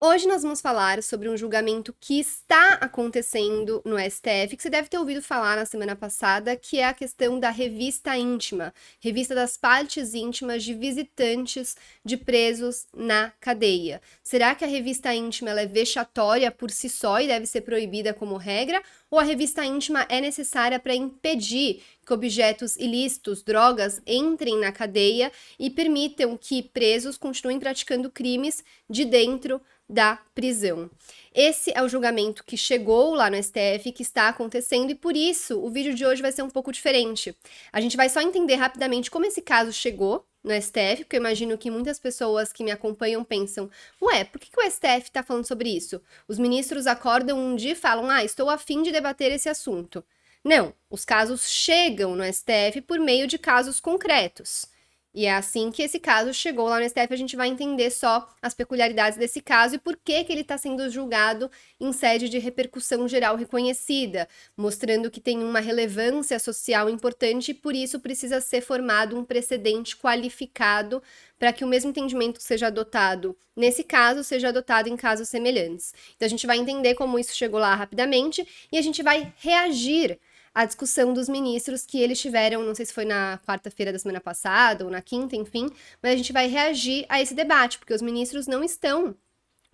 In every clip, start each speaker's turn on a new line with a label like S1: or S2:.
S1: Hoje nós vamos falar sobre um julgamento que está acontecendo no STF, que você deve ter ouvido falar na semana passada, que é a questão da revista íntima, revista das partes íntimas de visitantes de presos na cadeia. Será que a revista íntima ela é vexatória por si só e deve ser proibida como regra? Ou a revista íntima é necessária para impedir que objetos ilícitos, drogas, entrem na cadeia e permitam que presos continuem praticando crimes de dentro da prisão? Esse é o julgamento que chegou lá no STF, que está acontecendo, e por isso o vídeo de hoje vai ser um pouco diferente. A gente vai só entender rapidamente como esse caso chegou no STF, porque eu imagino que muitas pessoas que me acompanham pensam: ué, por que o STF está falando sobre isso? Os ministros acordam um dia e falam: estou a fim de debater esse assunto. Não, os casos chegam no STF por meio de casos concretos. E é assim que esse caso chegou lá no STF, a gente vai entender só as peculiaridades desse caso e por que ele está sendo julgado em sede de repercussão geral reconhecida, mostrando que tem uma relevância social importante e por isso precisa ser formado um precedente qualificado para que o mesmo entendimento que seja adotado nesse caso seja adotado em casos semelhantes. Então a gente vai entender como isso chegou lá rapidamente e a gente vai reagir a discussão dos ministros que eles tiveram, não sei se foi na quarta-feira da semana passada ou na quinta, enfim, mas a gente vai reagir a esse debate, porque os ministros não estão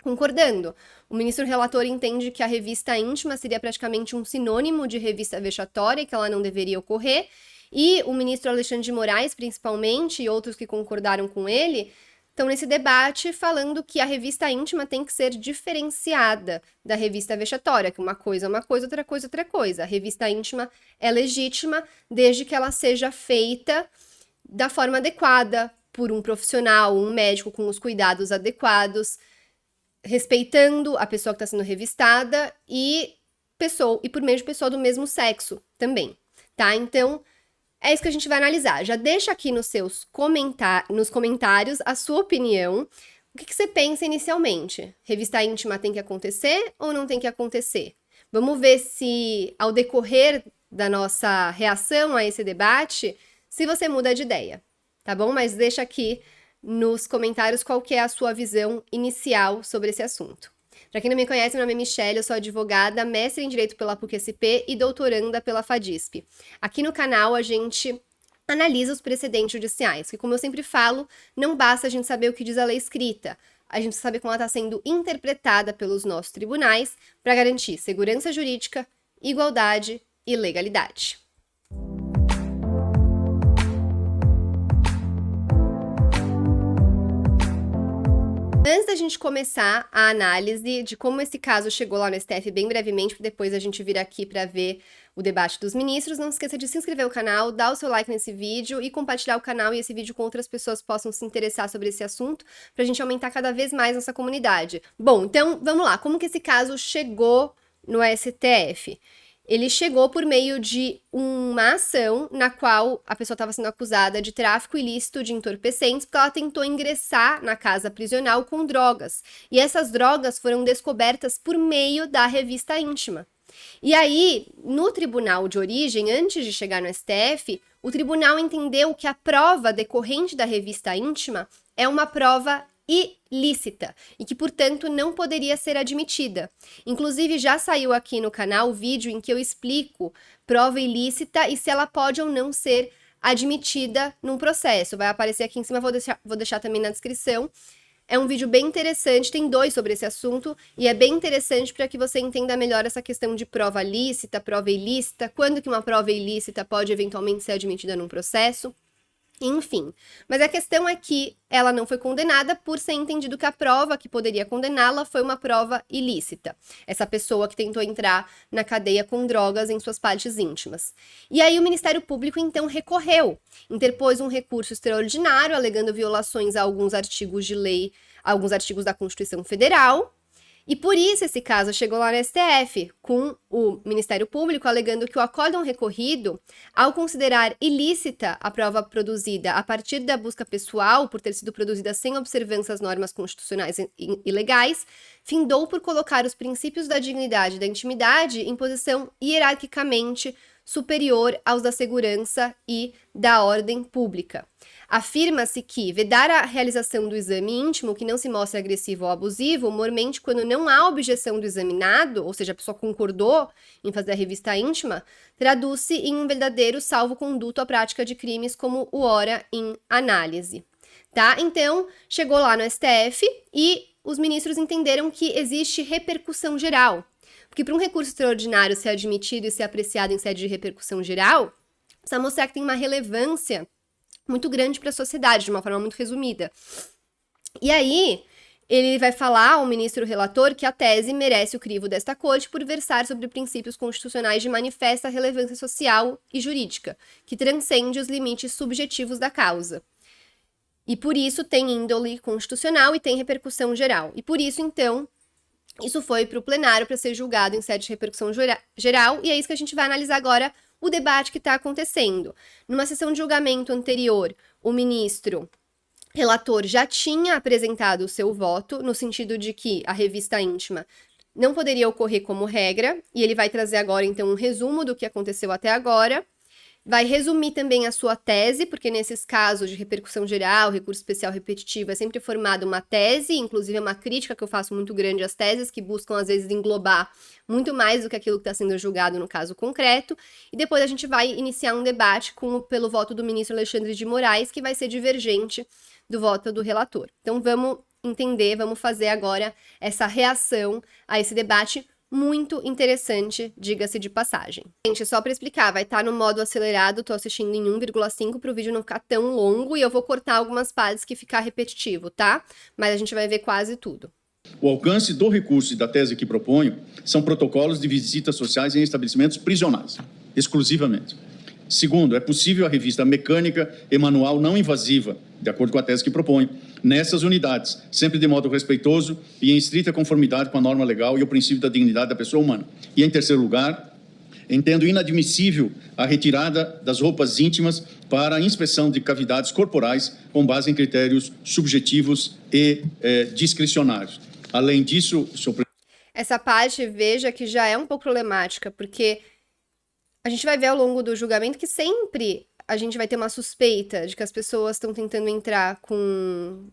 S1: concordando. O ministro relator entende que a revista íntima seria praticamente um sinônimo de revista vexatória, que ela não deveria ocorrer, e o ministro Alexandre de Moraes, principalmente, e outros que concordaram com ele, estão nesse debate falando que a revista íntima tem que ser diferenciada da revista vexatória, que uma coisa é uma coisa, outra coisa é outra coisa. A revista íntima é legítima desde que ela seja feita da forma adequada, por um profissional, um médico com os cuidados adequados, respeitando a pessoa que está sendo revistada e por meio de pessoa do mesmo sexo também, tá? Então, é isso que a gente vai analisar. Já deixa aqui nos comentários a sua opinião. O que você pensa inicialmente? Revista íntima tem que acontecer ou não tem que acontecer? Vamos ver se, ao decorrer da nossa reação a esse debate, se você muda de ideia, tá bom? Mas deixa aqui nos comentários qual que é a sua visão inicial sobre esse assunto. Para quem não me conhece, meu nome é Michelle, eu sou advogada, mestre em Direito pela PUC-SP e doutoranda pela FADISP. Aqui no canal a gente analisa os precedentes judiciais, que como eu sempre falo, não basta a gente saber o que diz a lei escrita, a gente precisa saber como ela está sendo interpretada pelos nossos tribunais para garantir segurança jurídica, igualdade e legalidade. Antes da gente começar a análise de como esse caso chegou lá no STF bem brevemente, depois a gente vir aqui para ver o debate dos ministros, não esqueça de se inscrever no canal, dar o seu like nesse vídeo e compartilhar o canal e esse vídeo com outras pessoas que possam se interessar sobre esse assunto, para a gente aumentar cada vez mais nossa comunidade. Bom, então vamos lá, como que esse caso chegou no STF? Ele chegou por meio de uma ação na qual a pessoa estava sendo acusada de tráfico ilícito de entorpecentes porque ela tentou ingressar na casa prisional com drogas. E essas drogas foram descobertas por meio da revista íntima. E aí, no tribunal de origem, antes de chegar no STF, o tribunal entendeu que a prova decorrente da revista íntima é uma prova ilícita e que, portanto, não poderia ser admitida. Inclusive, já saiu aqui no canal o vídeo em que eu explico prova ilícita e se ela pode ou não ser admitida num processo. Vai aparecer aqui em cima, vou deixar também na descrição. É um vídeo bem interessante, tem 2 sobre esse assunto, e é bem interessante para que você entenda melhor essa questão de prova lícita, prova ilícita, quando que uma prova ilícita pode eventualmente ser admitida num processo. Enfim, mas a questão é que ela não foi condenada por ser entendido que a prova que poderia condená-la foi uma prova ilícita. Essa pessoa que tentou entrar na cadeia com drogas em suas partes íntimas. E aí o Ministério Público então recorreu, interpôs um recurso extraordinário alegando violações a alguns artigos de lei, a alguns artigos da Constituição Federal. E por isso esse caso chegou lá no STF, com o Ministério Público alegando que o acórdão recorrido, ao considerar ilícita a prova produzida a partir da busca pessoal, por ter sido produzida sem observância às normas constitucionais e legais, findou por colocar os princípios da dignidade e da intimidade em posição hierarquicamente superior aos da segurança e da ordem pública. Afirma-se que vedar a realização do exame íntimo que não se mostre agressivo ou abusivo, mormente quando não há objeção do examinado, ou seja, a pessoa concordou em fazer a revista íntima, traduz-se em um verdadeiro salvo-conduto à prática de crimes como o ora em análise. Tá? Então, chegou lá no STF e os ministros entenderam que existe repercussão geral. Porque para um recurso extraordinário ser admitido e ser apreciado em sede de repercussão geral, precisa mostrar que tem uma relevância muito grande para a sociedade, de uma forma muito resumida. E aí, ele vai falar, o ministro relator, que a tese merece o crivo desta corte por versar sobre princípios constitucionais de manifesta relevância social e jurídica, que transcende os limites subjetivos da causa. E por isso tem índole constitucional e tem repercussão geral. E por isso, então, isso foi para o plenário para ser julgado em sede de repercussão geral, e é isso que a gente vai analisar agora, o debate que está acontecendo. Numa sessão de julgamento anterior, o ministro relator já tinha apresentado o seu voto, no sentido de que a revista íntima não poderia ocorrer como regra, e ele vai trazer agora, então, um resumo do que aconteceu até agora. Vai resumir também a sua tese, porque nesses casos de repercussão geral, recurso especial repetitivo, é sempre formada uma tese, inclusive é uma crítica que eu faço muito grande às teses, que buscam, às vezes, englobar muito mais do que aquilo que está sendo julgado no caso concreto, e depois a gente vai iniciar um debate pelo voto do ministro Alexandre de Moraes, que vai ser divergente do voto do relator. Então vamos entender, vamos fazer agora essa reação a esse debate muito interessante, diga-se de passagem. Gente, só para explicar, vai estar no modo acelerado, tô assistindo em 1,5 para o vídeo não ficar tão longo, e eu vou cortar algumas partes que ficar repetitivo, tá? Mas a gente vai ver quase tudo.
S2: O alcance do recurso e da tese que proponho são protocolos de visitas sociais em estabelecimentos prisionais, exclusivamente. Segundo, é possível a revista mecânica e manual não invasiva, de acordo com a tese que proponho, nessas unidades, sempre de modo respeitoso e em estrita conformidade com a norma legal e o princípio da dignidade da pessoa humana. E, em terceiro lugar, entendo inadmissível a retirada das roupas íntimas para a inspeção de cavidades corporais com base em critérios subjetivos e discricionários. Além disso,
S1: essa parte, veja que já é um pouco problemática, porque a gente vai ver ao longo do julgamento que sempre a gente vai ter uma suspeita de que as pessoas estão tentando entrar com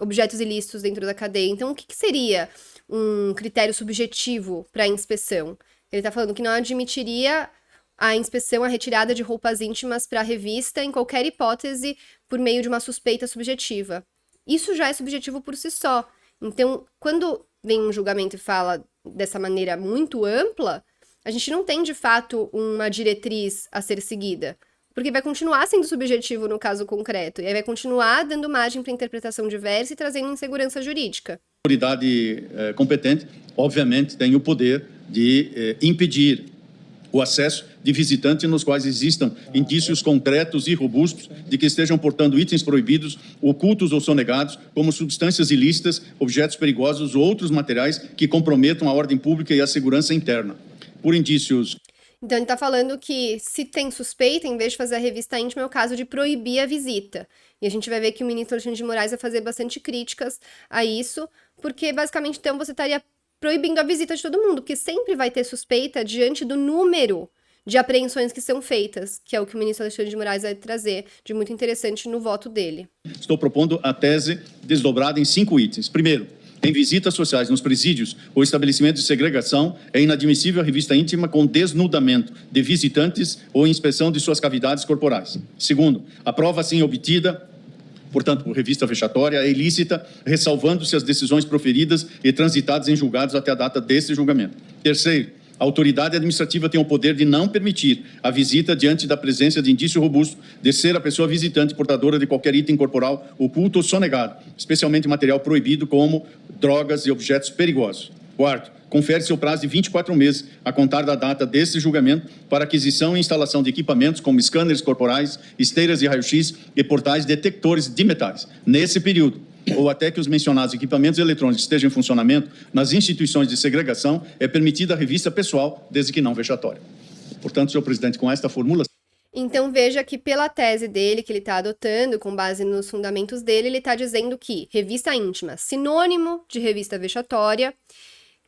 S1: objetos ilícitos dentro da cadeia. Então, o que seria um critério subjetivo para a inspeção? Ele está falando que não admitiria a inspeção, a retirada de roupas íntimas para a revista em qualquer hipótese por meio de uma suspeita subjetiva. Isso já é subjetivo por si só. Então, quando vem um julgamento e fala dessa maneira muito ampla, a gente não tem, de fato, uma diretriz a ser seguida, porque vai continuar sendo subjetivo no caso concreto, e aí vai continuar dando margem para interpretação diversa e trazendo insegurança jurídica.
S2: A autoridade competente, obviamente, tem o poder de impedir o acesso de visitantes nos quais existam indícios concretos e robustos de que estejam portando itens proibidos, ocultos ou sonegados, como substâncias ilícitas, objetos perigosos ou outros materiais que comprometam a ordem pública e a segurança interna. Por indícios.
S1: Então, ele está falando que, se tem suspeita, em vez de fazer a revista íntima, é o caso de proibir a visita. E a gente vai ver que o ministro Alexandre de Moraes vai fazer bastante críticas a isso, porque, basicamente, então, você estaria proibindo a visita de todo mundo, porque sempre vai ter suspeita diante do número de apreensões que são feitas, que é o que o ministro Alexandre de Moraes vai trazer de muito interessante no voto dele.
S2: Estou propondo a tese desdobrada em 5 itens. Primeiro, em visitas sociais nos presídios ou estabelecimentos de segregação, é inadmissível a revista íntima com desnudamento de visitantes ou inspeção de suas cavidades corporais. Segundo, a prova assim obtida, portanto, por revista vexatória, é ilícita, ressalvando-se as decisões proferidas e transitadas em julgados até a data deste julgamento. Terceiro, a autoridade administrativa tem o poder de não permitir a visita diante da presença de indício robusto de ser a pessoa visitante portadora de qualquer item corporal oculto ou sonegado, especialmente material proibido como drogas e objetos perigosos. Quarto, confere-se o prazo de 24 meses a contar da data deste julgamento para aquisição e instalação de equipamentos como scanners corporais, esteiras de raio-x e portais detectores de metais. Nesse período, ou até que os mencionados equipamentos eletrônicos estejam em funcionamento nas instituições de segregação, é permitida a revista pessoal, desde que não vexatória. Portanto, senhor presidente, com esta formulação...
S1: Então, veja que pela tese dele, que ele está adotando, com base nos fundamentos dele, ele está dizendo que revista íntima, sinônimo de revista vexatória,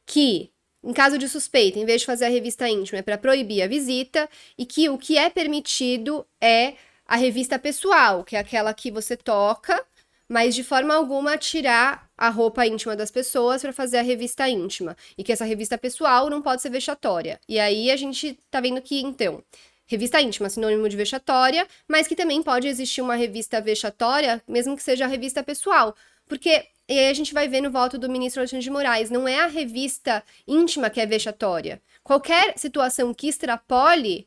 S1: que em caso de suspeita, em vez de fazer a revista íntima, é para proibir a visita, e que o que é permitido é a revista pessoal, que é aquela que você toca, mas de forma alguma tirar a roupa íntima das pessoas para fazer a revista íntima. E que essa revista pessoal não pode ser vexatória. E aí a gente tá vendo que, então, revista íntima, sinônimo de vexatória, mas que também pode existir uma revista vexatória, mesmo que seja a revista pessoal. Porque, e aí a gente vai ver no voto do ministro Alexandre de Moraes, não é a revista íntima que é vexatória. Qualquer situação que extrapole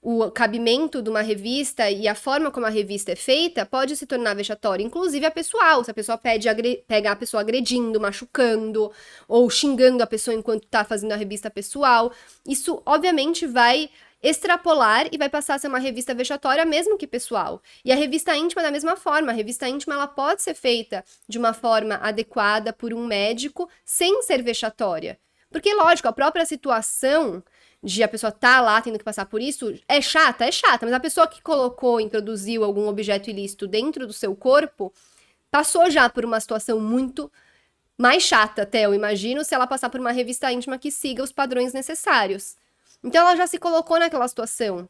S1: o cabimento de uma revista e a forma como a revista é feita pode se tornar vexatória, inclusive a pessoal. Se a pessoa pega a pessoa agredindo, machucando ou xingando a pessoa enquanto tá fazendo a revista pessoal, isso obviamente vai extrapolar e vai passar a ser uma revista vexatória, mesmo que pessoal. E a revista íntima da mesma forma. A revista íntima ela pode ser feita de uma forma adequada por um médico sem ser vexatória. Porque, lógico, a própria situação de a pessoa tá lá tendo que passar por isso é chata, mas a pessoa que colocou, introduziu algum objeto ilícito dentro do seu corpo, passou já por uma situação muito mais chata até, eu imagino, se ela passar por uma revista íntima que siga os padrões necessários. Então ela já se colocou naquela situação.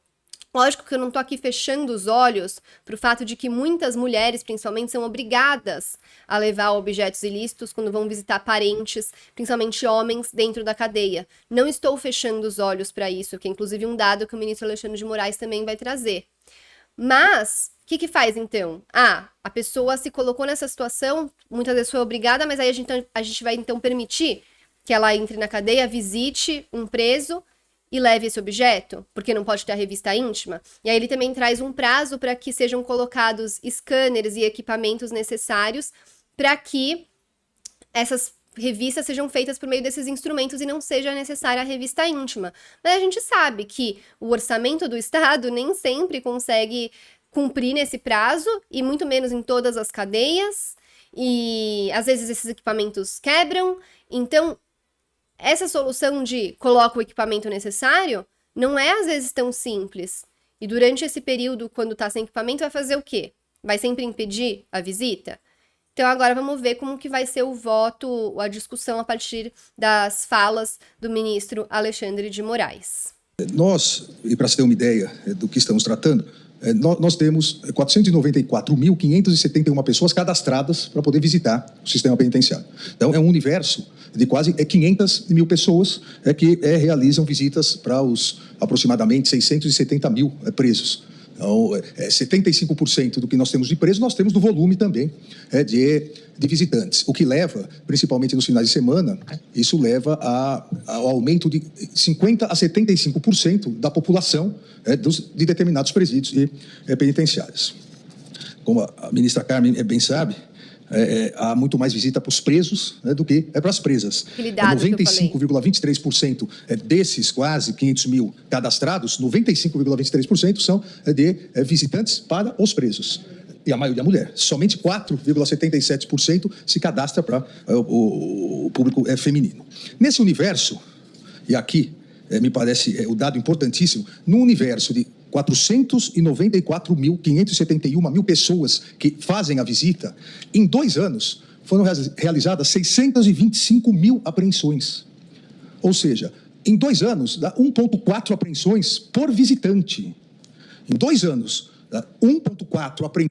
S1: Lógico que eu não tô aqui fechando os olhos pro fato de que muitas mulheres, principalmente, são obrigadas a levar objetos ilícitos quando vão visitar parentes, principalmente homens, dentro da cadeia. Não estou fechando os olhos para isso, que é inclusive um dado que o ministro Alexandre de Moraes também vai trazer. Mas, o que faz então? A pessoa se colocou nessa situação, muitas vezes foi obrigada, mas aí a gente vai então permitir que ela entre na cadeia, visite um preso e leve esse objeto, porque não pode ter a revista íntima. E aí ele também traz um prazo para que sejam colocados scanners e equipamentos necessários para que essas revistas sejam feitas por meio desses instrumentos e não seja necessária a revista íntima. Mas a gente sabe que o orçamento do Estado nem sempre consegue cumprir nesse prazo, e muito menos em todas as cadeias, e às vezes esses equipamentos quebram. Então, essa solução de coloca o equipamento necessário não é às vezes tão simples. E durante esse período, quando tá sem equipamento, vai fazer o quê? Vai sempre impedir a visita? Então agora vamos ver como que vai ser o voto, a discussão a partir das falas do ministro Alexandre de Moraes.
S3: Nós, e para se ter uma ideia do que estamos tratando, nós temos 494.571 pessoas cadastradas para poder visitar o sistema penitenciário. Então, é um universo de quase 500 mil pessoas que realizam visitas para os aproximadamente 670 mil presos. Então, 75% do que nós temos de presos, nós temos do volume também de visitantes. O que leva, principalmente nos finais de semana, isso leva ao aumento de 50% a 75% da população de determinados presídios e penitenciários. Como a ministra Carmen bem sabe, há muito mais visita para os presos do que para as presas. 95,23% desses quase 500 mil cadastrados, 95,23% são de visitantes para os presos. E a maioria é mulher. Somente 4,77% se cadastra para o público feminino. Nesse universo, e aqui me parece o dado importantíssimo, no universo de 494.571 mil pessoas que fazem a visita, em 2 anos foram realizadas 625 mil apreensões. Ou seja, em 2 anos, dá 1,4 apreensões por visitante. Em 2 anos, dá 1,4 apreensões.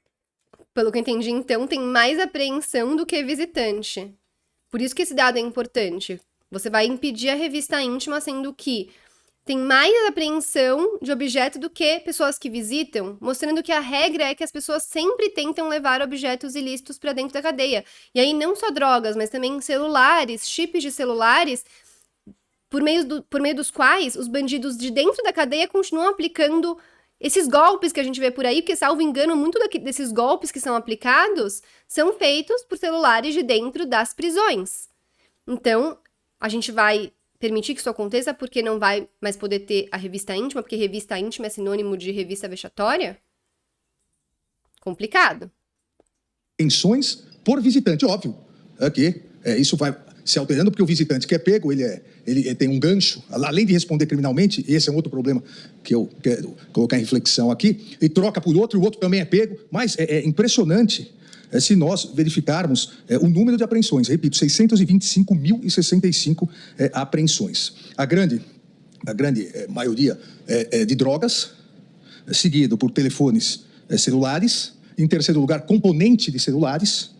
S1: Pelo que eu entendi, então, tem mais apreensão do que visitante. Por isso que esse dado é importante. Você vai impedir a revista íntima, sendo que tem mais apreensão de objeto do que pessoas que visitam, mostrando que a regra é que as pessoas sempre tentam levar objetos ilícitos para dentro da cadeia. E aí não só drogas, mas também celulares, chips de celulares, por meio dos quais os bandidos de dentro da cadeia continuam aplicando esses golpes que a gente vê por aí, porque, salvo engano, muito desses golpes que são aplicados são feitos por celulares de dentro das prisões. Então, a gente vai permitir que isso aconteça porque não vai mais poder ter a revista íntima, porque revista íntima é sinônimo de revista vexatória? Complicado.
S3: Apreensões por visitante, óbvio. Que isso vai se alterando, porque o visitante que é pego, ele tem um gancho, além de responder criminalmente, esse é um outro problema que eu quero colocar em reflexão aqui, e troca por outro, e o outro também é pego, mas é impressionante se nós verificarmos o número de apreensões. Repito, 625.065 apreensões. A grande maioria de drogas, seguido por telefones celulares. Em terceiro lugar, componente de celulares.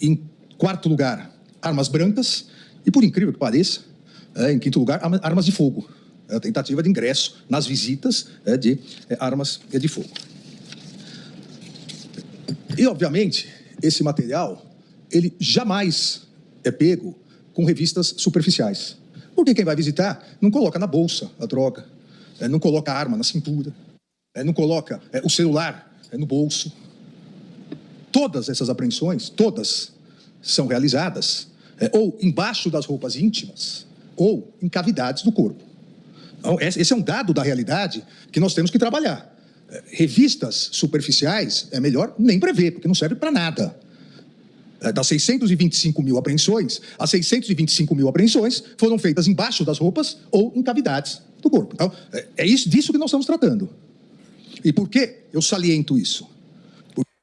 S3: Em quarto lugar, armas brancas. E, por incrível que pareça, em quinto lugar, armas de fogo. A tentativa de ingresso nas visitas de armas de fogo. E, obviamente, esse material, ele jamais é pego com revistas superficiais. Porque quem vai visitar não coloca na bolsa a droga, não coloca a arma na cintura, não coloca o celular no bolso. Todas essas apreensões, todas, são realizadas ou embaixo das roupas íntimas ou em cavidades do corpo. Então, esse é um dado da realidade que nós temos que trabalhar. Revistas superficiais é melhor nem prever, porque não serve para nada. Das 625.000 apreensões, as 625.000 apreensões foram feitas embaixo das roupas ou em cavidades do corpo. Então, disso que nós estamos tratando. E por que eu saliento isso?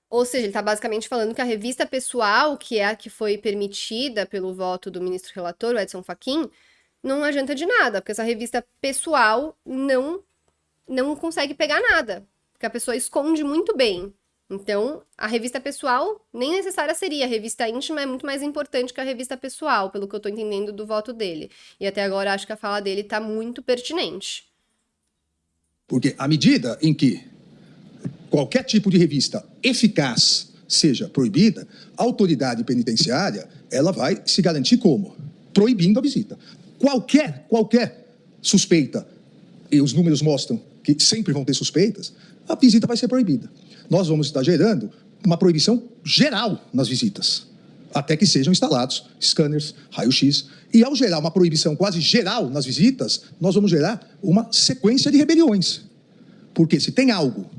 S1: Ou seja, ele está basicamente falando que a revista pessoal, que é a que foi permitida pelo voto do ministro relator, o Edson Fachin, não adianta de nada, porque essa revista pessoal não consegue pegar nada, porque a pessoa esconde muito bem. Então, a revista pessoal nem necessária seria. A revista íntima é muito mais importante que a revista pessoal, pelo que eu estou entendendo do voto dele. E até agora acho que a fala dele está muito pertinente.
S3: Porque à medida em que qualquer tipo de revista eficaz seja proibida, a autoridade penitenciária ela vai se garantir como? Proibindo a visita. Qualquer suspeita, e os números mostram que sempre vão ter suspeitas, a visita vai ser proibida. Nós vamos estar gerando uma proibição geral nas visitas, até que sejam instalados scanners, raio-x. E ao gerar uma proibição quase geral nas visitas, nós vamos gerar uma sequência de rebeliões. Porque se tem algo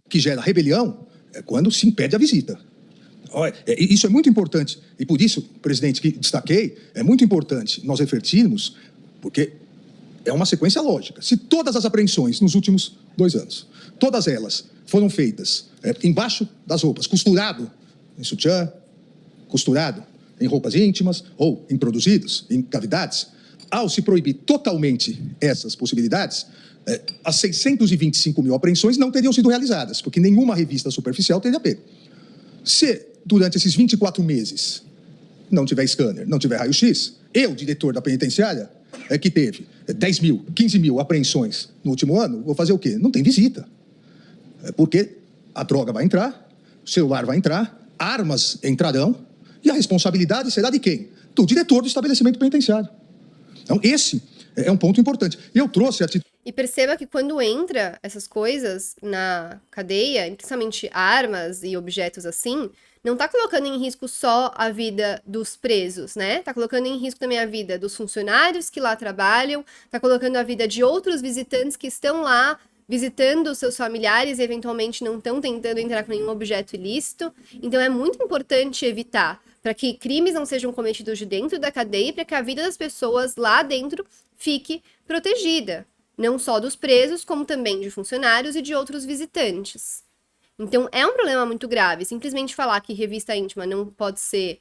S3: que gera rebelião, é quando se impede a visita. Isso é muito importante. E por isso, presidente, que destaquei, é muito importante nós refletirmos, porque é uma sequência lógica. Se todas as apreensões nos últimos 2 anos, todas elas foram feitas embaixo das roupas, costurado em sutiã, costurado em roupas íntimas ou em produzidos, em cavidades, ao se proibir totalmente essas possibilidades, as 625.000 apreensões não teriam sido realizadas, porque nenhuma revista superficial teria pego. Se, durante esses 24 meses, não tiver scanner, não tiver raio-x, eu, diretor da penitenciária, que teve 10.000, 15.000 apreensões no último ano, vou fazer o quê? Não tem visita. Porque a droga vai entrar, o celular vai entrar, armas entrarão, e a responsabilidade será de quem? Do diretor do estabelecimento penitenciário. Então, esse é um ponto importante. E eu trouxe a...
S1: E perceba que quando entra essas coisas na cadeia, principalmente armas e objetos assim, não tá colocando em risco só a vida dos presos, né? Tá colocando em risco também a vida dos funcionários que lá trabalham, tá colocando a vida de outros visitantes que estão lá visitando seus familiares e eventualmente não estão tentando entrar com nenhum objeto ilícito. Então é muito importante evitar para que crimes não sejam cometidos de dentro da cadeia e para que a vida das pessoas lá dentro fique protegida. Não só dos presos, como também de funcionários e de outros visitantes. Então, é um problema muito grave. Simplesmente falar que revista íntima não pode ser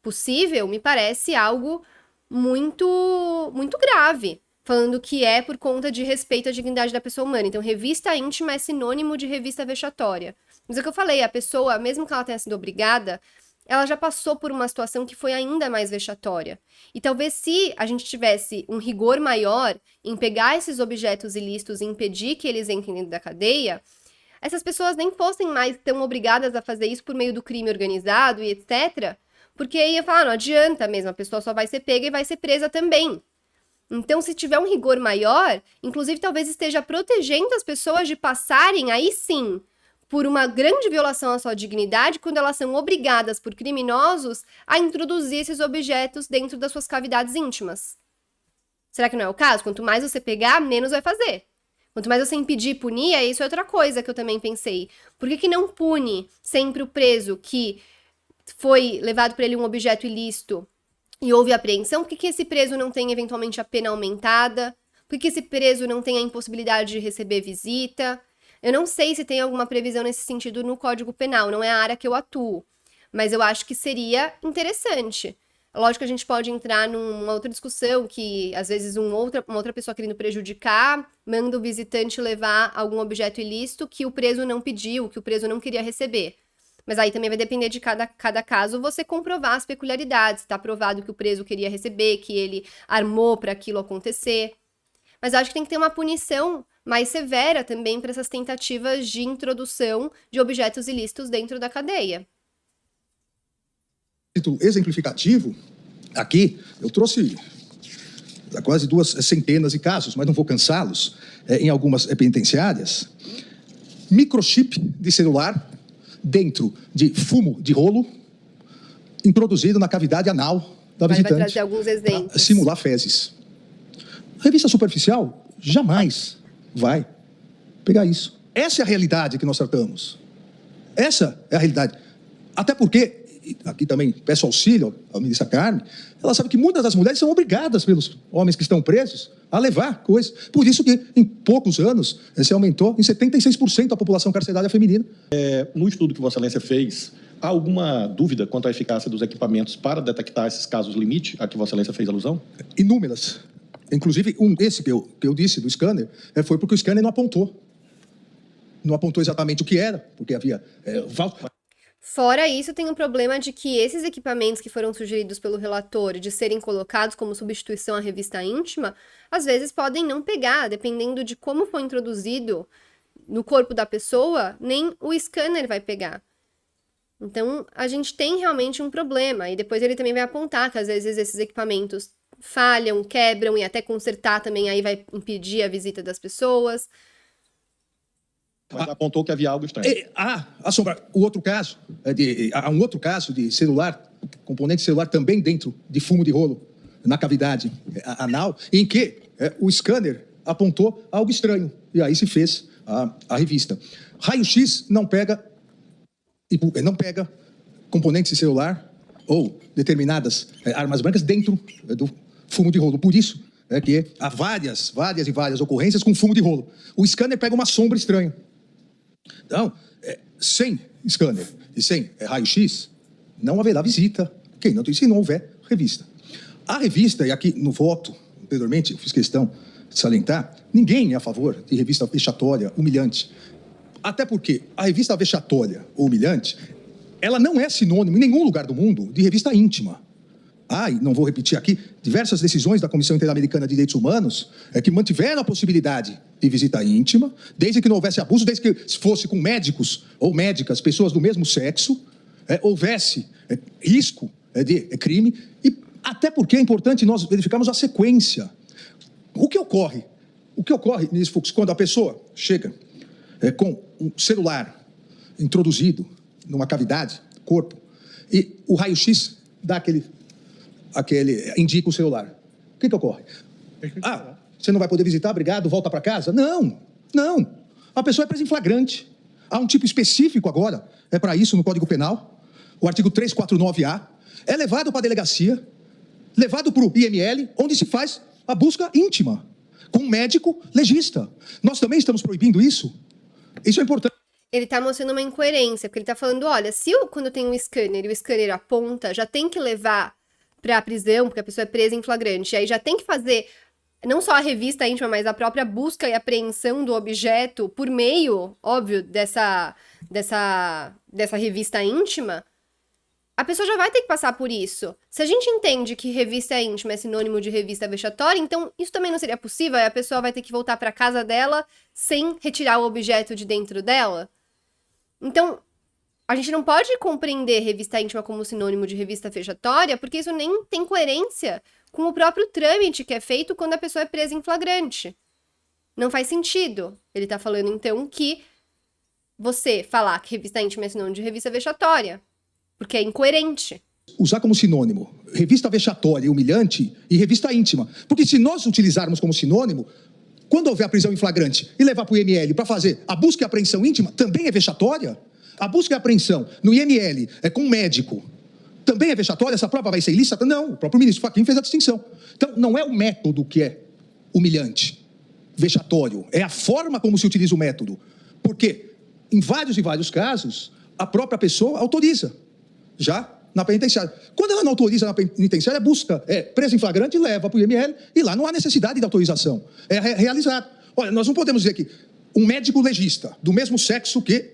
S1: possível me parece algo muito, muito grave. Falando que é por conta de respeito à dignidade da pessoa humana. Então, revista íntima é sinônimo de revista vexatória. Mas é o que eu falei, a pessoa, mesmo que ela tenha sido obrigada, ela já passou por uma situação que foi ainda mais vexatória. E talvez se a gente tivesse um rigor maior em pegar esses objetos ilícitos e impedir que eles entrem dentro da cadeia, essas pessoas nem fossem mais tão obrigadas a fazer isso por meio do crime organizado e etc. Porque aí ia falar, não adianta mesmo, a pessoa só vai ser pega e vai ser presa também. Então, se tiver um rigor maior, inclusive talvez esteja protegendo as pessoas de passarem, aí sim, por uma grande violação à sua dignidade, quando elas são obrigadas por criminosos a introduzir esses objetos dentro das suas cavidades íntimas. Será que não é o caso? Quanto mais você pegar, menos vai fazer. Quanto mais você impedir e punir, isso é outra coisa que eu também pensei. Por que não pune sempre o preso que foi levado por ele um objeto ilícito e houve apreensão? Por que esse preso não tem eventualmente a pena aumentada? Por que esse preso não tem a impossibilidade de receber visita? Eu não sei se tem alguma previsão nesse sentido no Código Penal, não é a área que eu atuo, mas eu acho que seria interessante. Lógico que a gente pode entrar numa outra discussão que, às vezes, uma outra pessoa querendo prejudicar, manda o visitante levar algum objeto ilícito que o preso não pediu, que o preso não queria receber. Mas aí também vai depender de cada caso você comprovar as peculiaridades, está provado que o preso queria receber, que ele armou para aquilo acontecer. Mas eu acho que tem que ter uma punição mais severa também para essas tentativas de introdução de objetos ilícitos dentro da cadeia.
S3: Título exemplificativo, aqui eu trouxe quase 2 centenas de casos, mas não vou cansá-los, em algumas penitenciárias. Microchip de celular dentro de fumo de rolo introduzido na cavidade anal da visitante.
S1: Vai trazer alguns exemplos.
S3: Para simular fezes. A revista superficial jamais vai pegar isso. Essa é a realidade que nós tratamos. Essa é a realidade. Até porque, aqui também peço auxílio à ministra Carmen, ela sabe que muitas das mulheres são obrigadas pelos homens que estão presos a levar coisas. Por isso que, em poucos anos, se aumentou em 76% a população carcerária feminina.
S4: No estudo que Vossa Excelência fez, há alguma dúvida quanto à eficácia dos equipamentos para detectar esses casos limite a que Vossa Excelência fez alusão?
S3: Inúmeras. Inclusive, esse que eu disse, do scanner, foi porque o scanner não apontou. Não apontou exatamente o que era, porque havia...
S1: Fora isso, tem um problema de que esses equipamentos que foram sugeridos pelo relator de serem colocados como substituição à revista íntima, às vezes podem não pegar, dependendo de como foi introduzido no corpo da pessoa, nem o scanner vai pegar. Então, a gente tem realmente um problema. E depois ele também vai apontar que, às vezes, esses equipamentos falham, quebram, e até consertar também aí vai impedir a visita das pessoas.
S4: Mas apontou que havia algo estranho.
S3: O outro caso, há um outro caso de celular, componente celular também dentro de fumo de rolo, na cavidade anal, em que o scanner apontou algo estranho. E aí se fez a revista. Raio-X não pega componentes de celular ou determinadas armas brancas dentro do fumo de rolo. Por isso que há várias ocorrências com fumo de rolo. O scanner pega uma sombra estranha. Então, sem scanner e sem raio-x, não haverá visita. Se não houver revista. A revista, e aqui no voto, anteriormente, eu fiz questão de salientar, ninguém é a favor de revista vexatória, humilhante. Até porque a revista vexatória ou humilhante, ela não é sinônimo em nenhum lugar do mundo de revista íntima. E não vou repetir aqui, diversas decisões da Comissão Interamericana de Direitos Humanos que mantiveram a possibilidade de visita íntima, desde que não houvesse abuso, desde que fosse com médicos ou médicas, pessoas do mesmo sexo, houvesse risco de crime, e até porque é importante nós verificarmos a sequência. O que ocorre, ministro Fux, quando a pessoa chega com um celular introduzido numa cavidade, corpo, e o raio-x dá aquele indica o celular. O que ocorre? Você não vai poder visitar, obrigado, volta para casa? Não. A pessoa é presa em flagrante. Há um tipo específico agora, para isso no Código Penal, o artigo 349-A, é levado para a delegacia, levado para o IML, onde se faz a busca íntima, com um médico legista. Nós também estamos proibindo isso. Isso é importante.
S1: Ele está mostrando uma incoerência, porque ele está falando, olha, quando tem um scanner e o scanner aponta, já tem que levar para a prisão, porque a pessoa é presa em flagrante. Aí já tem que fazer não só a revista íntima, mas a própria busca e apreensão do objeto por meio, óbvio, dessa revista íntima. A pessoa já vai ter que passar por isso. Se a gente entende que revista íntima é sinônimo de revista vexatória, então isso também não seria possível? Aí a pessoa vai ter que voltar para casa dela sem retirar o objeto de dentro dela? Então, a gente não pode compreender revista íntima como sinônimo de revista vexatória, porque isso nem tem coerência com o próprio trâmite que é feito quando a pessoa é presa em flagrante. Não faz sentido. Ele tá falando, então, que você falar que revista íntima é sinônimo de revista vexatória, porque é incoerente.
S3: Usar como sinônimo revista vexatória e humilhante e revista íntima. Porque se nós utilizarmos como sinônimo, quando houver a prisão em flagrante e levar para o IML para fazer a busca e apreensão íntima, também é vexatória? A busca e apreensão no IML com um médico também é vexatória? Essa prova vai ser ilícita? Não, o próprio ministro Fachin fez a distinção. Então, não é o método que é humilhante, vexatório, é a forma como se utiliza o método. Porque, em vários e vários casos, a própria pessoa autoriza, já na penitenciária. Quando ela não autoriza na penitenciária, busca, presa em flagrante, leva para o IML, e lá não há necessidade de autorização. É realizado. Olha, nós não podemos dizer que um médico legista, do mesmo sexo que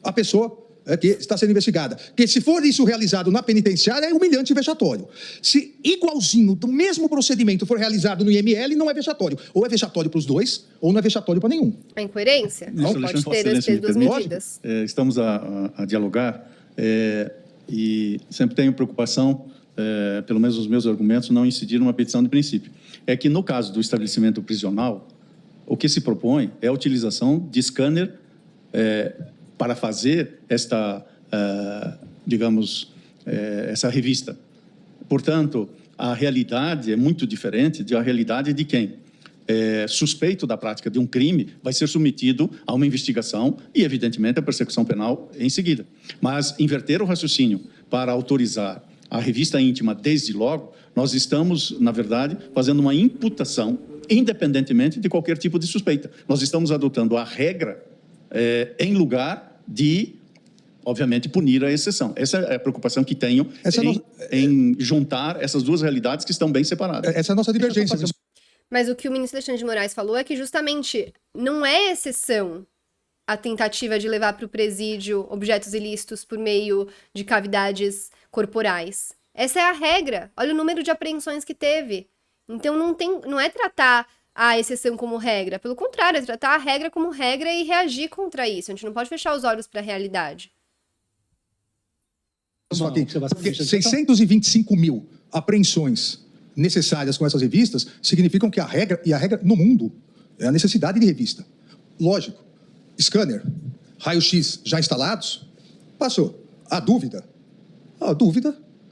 S3: a pessoa que está sendo investigada, que se for isso realizado na penitenciária, é humilhante e vexatório. Se igualzinho do mesmo procedimento for realizado no IML, não é vexatório. Ou é vexatório para os dois, ou não é vexatório para nenhum.
S1: A incoerência?
S2: Não
S1: pode ter duas medidas.
S2: Estamos a dialogar e sempre tenho preocupação, pelo menos os meus argumentos, não incidir numa petição de princípio. É que no caso do estabelecimento prisional, o que se propõe é a utilização de scanner para fazer esta, essa revista. Portanto, a realidade é muito diferente da realidade de quem suspeito da prática de um crime vai ser submetido a uma investigação e, evidentemente, a persecução penal em seguida. Mas inverter o raciocínio para autorizar a revista íntima desde logo, nós estamos, na verdade, fazendo uma imputação independentemente de qualquer tipo de suspeita. Nós estamos adotando a regra em lugar de, obviamente, punir a exceção. Essa é a preocupação que tenho em juntar essas duas realidades que estão bem separadas.
S3: Essa é a nossa divergência.
S1: Mas o que o ministro Alexandre de Moraes falou é que justamente não é exceção a tentativa de levar para o presídio objetos ilícitos por meio de cavidades corporais. Essa é a regra. Olha o número de apreensões que teve. Então não é tratar a exceção como regra. Pelo contrário, é tratar a regra como regra e reagir contra isso. A gente não pode fechar os olhos para a realidade.
S3: Só que 625 mil apreensões necessárias com essas revistas significam que a regra no mundo é a necessidade de revista. Lógico, scanner, raio-x já instalados, passou. A dúvida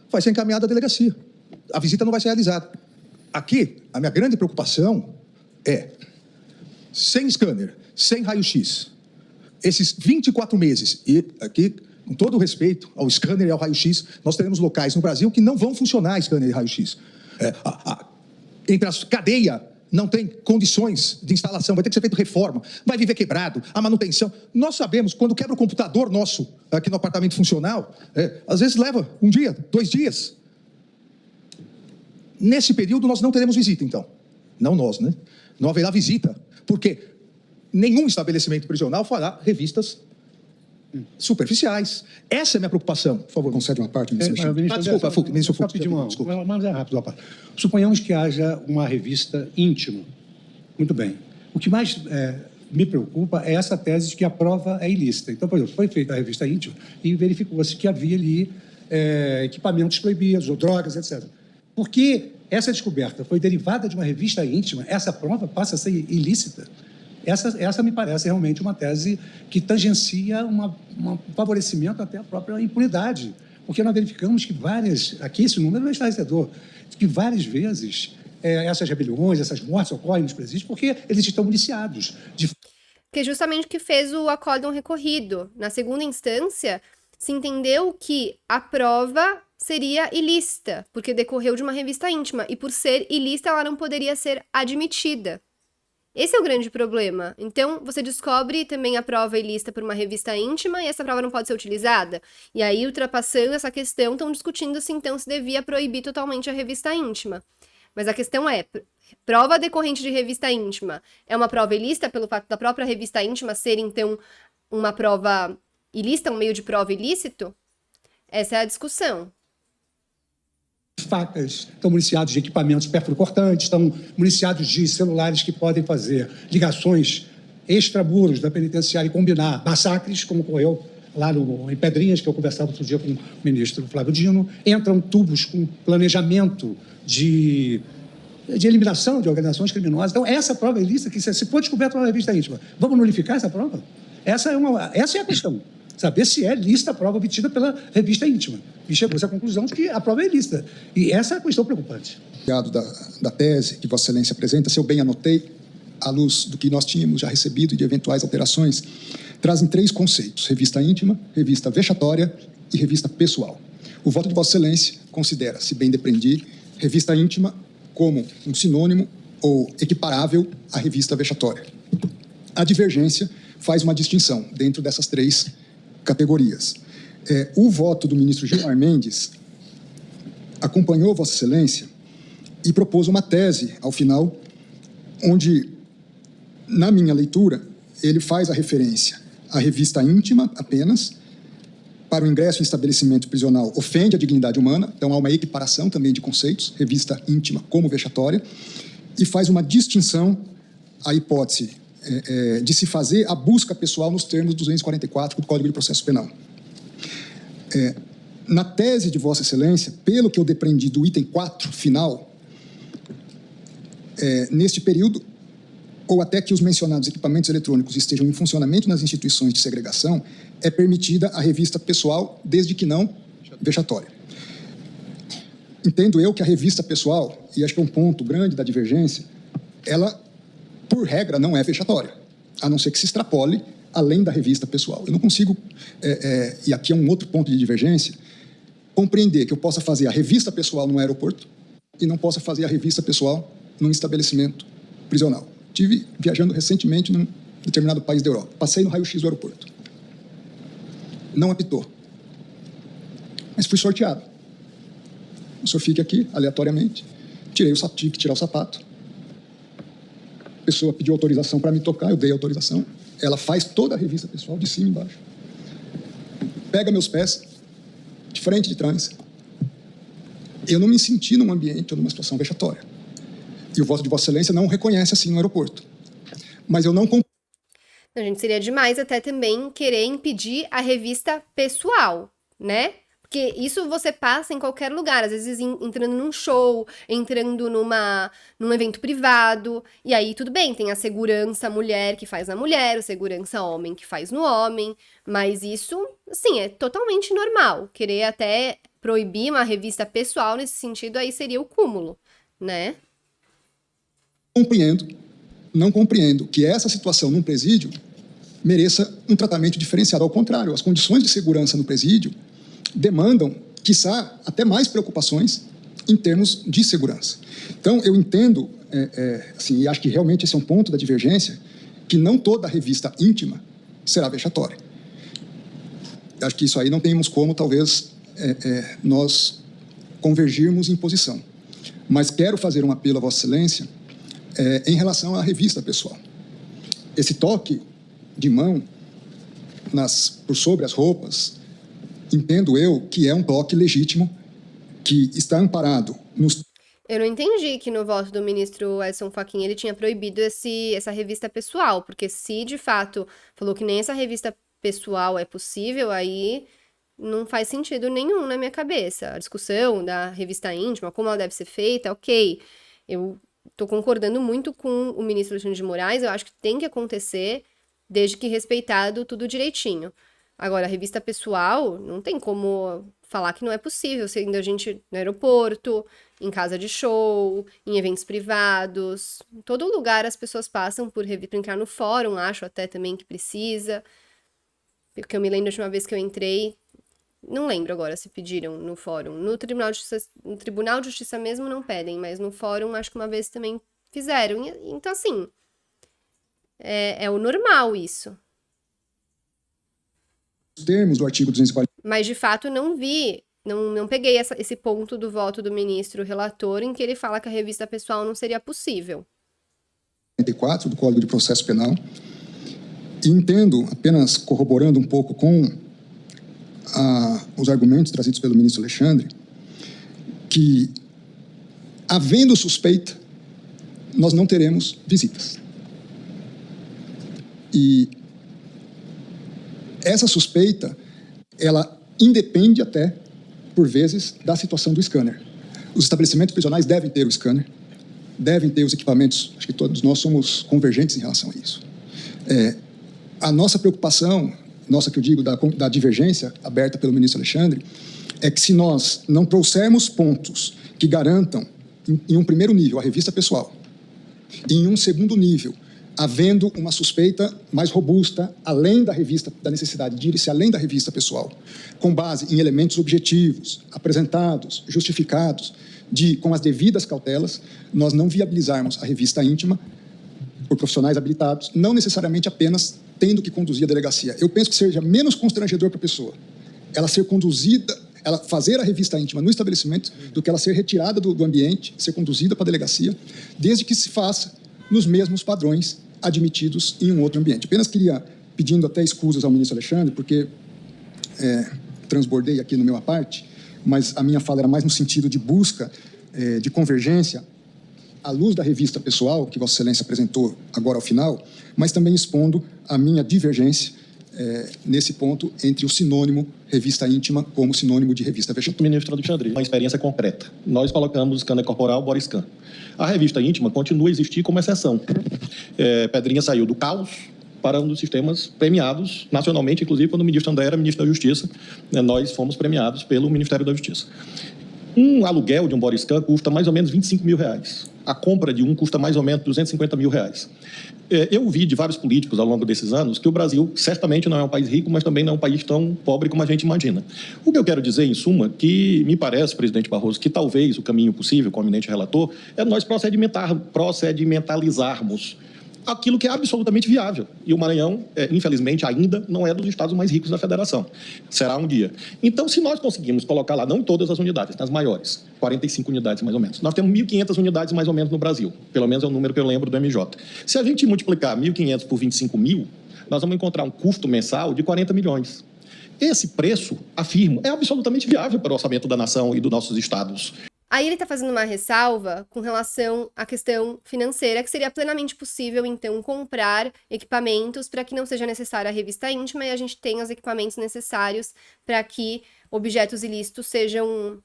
S3: vai ser encaminhada à delegacia. A visita não vai ser realizada. Aqui, a minha grande preocupação é, sem scanner, sem raio-x, esses 24 meses, e aqui, com todo o respeito ao scanner e ao raio-x, nós teremos locais no Brasil que não vão funcionar scanner e raio-x. Entre as cadeia não tem condições de instalação, vai ter que ser feita reforma, vai viver quebrado, a manutenção. Nós sabemos, quando quebra o computador nosso aqui no apartamento funcional, às vezes leva 1 dia, 2 dias. Nesse período nós não teremos visita, então. Não nós, né? Não haverá visita, porque nenhum estabelecimento prisional fará revistas superficiais. Essa é a minha preocupação. Por favor, concede uma parte, ministro. Desculpa, ministro Fux.
S5: Desculpa. Mas é rápido, rapaz. Suponhamos que haja uma revista íntima. Muito bem. O que mais me preocupa é essa tese de que a prova é ilícita. Então, por exemplo, foi feita a revista íntima e verificou-se que havia ali equipamentos proibidos ou drogas, etc. Porque essa descoberta foi derivada de uma revista íntima, essa prova passa a ser ilícita. Essa me parece realmente uma tese que tangencia um favorecimento até a própria impunidade. Porque nós verificamos que aqui esse número é esclarecedor, que várias vezes essas rebeliões, essas mortes ocorrem nos presídios porque eles estão municiados.
S1: Que é justamente o que fez o acórdão recorrido. Na segunda instância, se entendeu que a prova seria ilícita, porque decorreu de uma revista íntima, e por ser ilícita ela não poderia ser admitida. Esse é o grande problema. Então, você descobre também a prova ilícita por uma revista íntima e essa prova não pode ser utilizada. E aí, ultrapassando essa questão, estão discutindo se então se devia proibir totalmente a revista íntima. Mas a questão é, prova decorrente de revista íntima é uma prova ilícita pelo fato da própria revista íntima ser, então, uma prova ilícita, um meio de prova ilícito? Essa é a discussão.
S5: Facas, estão municiados de equipamentos perfuro-cortantes, estão municiados de celulares que podem fazer ligações extramuros da penitenciária e combinar massacres, como ocorreu lá em Pedrinhas, que eu conversava outro dia com o ministro Flávio Dino. Entram tubos com planejamento de eliminação de organizações criminosas. Então, essa prova é ilícita, que se for descoberta uma revista íntima, vamos nulificar essa prova? Essa é a questão. Saber se é lícita a prova obtida pela revista íntima. E chegou-se à conclusão de que a prova é ilícita. E essa é a questão preocupante.
S6: Da tese que Vossa Excelência apresenta, se eu bem anotei, à luz do que nós tínhamos já recebido e de eventuais alterações, trazem 3 conceitos: revista íntima, revista vexatória e revista pessoal. O voto de Vossa Excelência considera, se bem depreendi, revista íntima como um sinônimo ou equiparável à revista vexatória. A divergência faz uma distinção dentro dessas três categorias. O voto do ministro Gilmar Mendes acompanhou Vossa Excelência e propôs uma tese, ao final, onde, na minha leitura, ele faz a referência à revista íntima apenas, para o ingresso em estabelecimento prisional ofende a dignidade humana, então há uma equiparação também de conceitos, revista íntima como vexatória, e faz uma distinção à hipótese de se fazer a busca pessoal nos termos 244 do Código de Processo Penal. Na tese de Vossa Excelência, pelo que eu depreendi do item 4 final, neste período, ou até que os mencionados equipamentos eletrônicos estejam em funcionamento nas instituições de segregação, é permitida a revista pessoal, desde que não vexatória. Entendo eu que a revista pessoal, e acho que é um ponto grande da divergência, ela, por regra, não é vexatória, a não ser que se extrapole além da revista pessoal. Eu não consigo, e aqui é um outro ponto de divergência, compreender que eu possa fazer a revista pessoal no aeroporto e não possa fazer a revista pessoal num estabelecimento prisional. Estive viajando recentemente num determinado país da Europa. Passei no raio-x do aeroporto. Não apitou. Mas fui sorteado. O senhor fica aqui, aleatoriamente. Tive que tirar o sapato. A pessoa pediu autorização para me tocar, eu dei autorização. Ela faz toda a revista pessoal, de cima e embaixo. Pega meus pés, de frente e de trás. Eu não me senti num ambiente ou numa situação vexatória. E o voto de Vossa Excelência não o reconhece assim no aeroporto. Mas eu não...
S1: A gente, seria demais até também querer impedir a revista pessoal, né? Porque isso você passa em qualquer lugar, às vezes entrando num show, entrando num evento privado, e aí tudo bem, tem a segurança mulher que faz na mulher, o segurança homem que faz no homem, mas isso, sim, é totalmente normal. Querer até proibir uma revista pessoal nesse sentido aí seria o cúmulo, né?
S6: Não compreendo que essa situação num presídio mereça um tratamento diferenciado. Ao contrário, as condições de segurança no presídio demandam, quiçá, até mais preocupações em termos de segurança. Então, eu entendo, assim, e acho que realmente esse é um ponto da divergência, que não toda revista íntima será vexatória. Acho que isso aí não temos como, talvez, nós convergirmos em posição. Mas quero fazer um apelo a Vossa Excelência em relação à revista pessoal. Esse toque de mão por sobre as roupas, entendo eu que é um toque legítimo, que está amparado nos...
S1: Eu não entendi que no voto do ministro Edson Fachin ele tinha proibido essa revista pessoal, porque se de fato falou que nem essa revista pessoal é possível, aí não faz sentido nenhum na minha cabeça. A discussão da revista íntima, como ela deve ser feita, ok, eu estou concordando muito com o ministro Alexandre de Moraes, eu acho que tem que acontecer, desde que respeitado tudo direitinho. Agora, a revista pessoal, não tem como falar que não é possível, sendo a gente no aeroporto, em casa de show, em eventos privados, em todo lugar as pessoas passam por entrar no fórum, acho até também que precisa, porque eu me lembro da última vez que eu entrei, não lembro agora se pediram no fórum. No Tribunal de Justiça mesmo não pedem, mas no fórum acho que uma vez também fizeram. Então, assim, é o normal isso.
S6: Os termos do artigo 240...
S1: Mas, de fato, não vi, não peguei esse ponto do voto do ministro relator em que ele fala que a revista pessoal não seria possível.
S6: 44 do Código de Processo Penal. E entendo, apenas corroborando um pouco com os argumentos trazidos pelo ministro Alexandre, que, havendo suspeita, nós não teremos visitas. E essa suspeita, ela independe até, por vezes, da situação do scanner. Os estabelecimentos prisionais devem ter o scanner, devem ter os equipamentos, acho que todos nós somos convergentes em relação a isso. A nossa preocupação, que eu digo, da divergência aberta pelo ministro Alexandre, é que se nós não trouxermos pontos que garantam, em um primeiro nível, a revista pessoal, e em um segundo nível, havendo uma suspeita mais robusta, além da necessidade de ir-se além da revista pessoal, com base em elementos objetivos, apresentados, justificados, com as devidas cautelas, nós não viabilizarmos a revista íntima por profissionais habilitados, não necessariamente apenas tendo que conduzir a delegacia. Eu penso que seja menos constrangedor para a pessoa ela ser conduzida, ela fazer a revista íntima no estabelecimento, do que ela ser retirada do ambiente, ser conduzida para a delegacia, desde que se faça nos mesmos padrões admitidos em um outro ambiente. Apenas queria, pedindo até escusas ao ministro Alexandre, porque transbordei aqui no meu à parte, mas a minha fala era mais no sentido de busca de convergência, à luz da revista pessoal, que Vossa Excelência apresentou agora ao final, mas também expondo a minha divergência nesse ponto entre o sinônimo revista íntima como sinônimo de revista vexatória.
S4: Ministro Alexandre, uma experiência concreta. Nós colocamos scanner corporal, Boriscan. A revista íntima continua a existir como exceção. Pedrinha saiu do caos para um dos sistemas premiados nacionalmente, inclusive quando o ministro André era ministro da Justiça, nós fomos premiados pelo Ministério da Justiça. Um aluguel de um Boriscan custa mais ou menos R$25 mil. A compra de um custa mais ou menos R$250 mil. Eu ouvi de vários políticos ao longo desses anos que o Brasil certamente não é um país rico, mas também não é um país tão pobre como a gente imagina. O que eu quero dizer, em suma, que me parece, presidente Barroso, que talvez o caminho possível, como o eminente relator, é nós procedimentalizarmos aquilo que é absolutamente viável. E o Maranhão, infelizmente, ainda não é dos estados mais ricos da federação. Será um dia. Então, se nós conseguirmos colocar lá, não em todas as unidades, nas maiores, 45 unidades mais ou menos. Nós temos 1.500 unidades mais ou menos no Brasil. Pelo menos é o número que eu lembro do MJ. Se a gente multiplicar 1.500 por 25 mil, nós vamos encontrar um custo mensal de 40 milhões. Esse preço, afirmo, é absolutamente viável para o orçamento da nação e dos nossos estados.
S1: Aí ele está fazendo uma ressalva com relação à questão financeira, que seria plenamente possível, então, comprar equipamentos para que não seja necessária a revista íntima e a gente tenha os equipamentos necessários para que objetos ilícitos sejam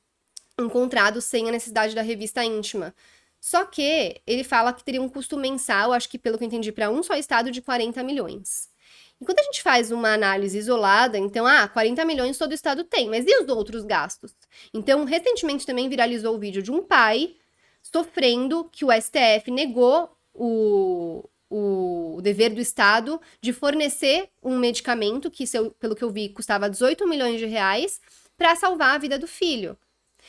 S1: encontrados sem a necessidade da revista íntima. Só que ele fala que teria um custo mensal, acho que pelo que eu entendi, para um só estado de 40 milhões. E quando a gente faz uma análise isolada, então, 40 milhões todo estado tem, mas e os outros gastos? Então, recentemente também viralizou o vídeo de um pai sofrendo que o STF negou o dever do estado de fornecer um medicamento que, pelo que eu vi, custava 18 milhões de reais para salvar a vida do filho.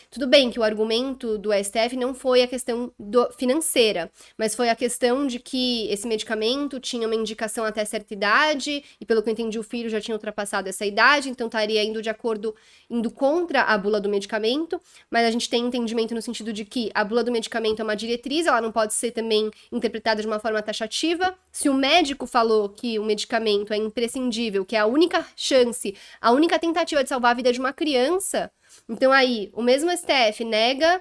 S1: Tudo bem que o argumento do STF não foi a questão financeira, mas foi a questão de que esse medicamento tinha uma indicação até certa idade, e pelo que eu entendi, o filho já tinha ultrapassado essa idade, então estaria indo contra a bula do medicamento, mas a gente tem entendimento no sentido de que a bula do medicamento é uma diretriz, ela não pode ser também interpretada de uma forma taxativa. Se o médico falou que o medicamento é imprescindível, que é a única chance, a única tentativa de salvar a vida de uma criança, então aí, o mesmo STF nega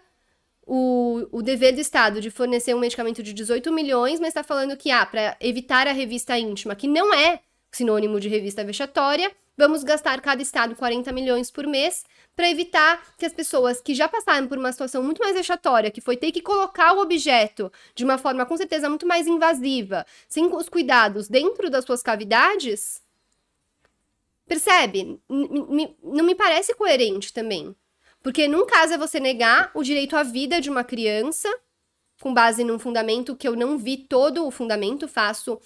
S1: o dever do Estado de fornecer um medicamento de 18 milhões, mas está falando que, para evitar a revista íntima, que não é sinônimo de revista vexatória, vamos gastar cada Estado 40 milhões por mês para evitar que as pessoas que já passaram por uma situação muito mais vexatória, que foi ter que colocar o objeto de uma forma, com certeza, muito mais invasiva, sem os cuidados dentro das suas cavidades... Percebe? Não me parece coerente também. Porque num caso é você negar o direito à vida de uma criança, com base num fundamento que eu não vi todo o fundamento, faço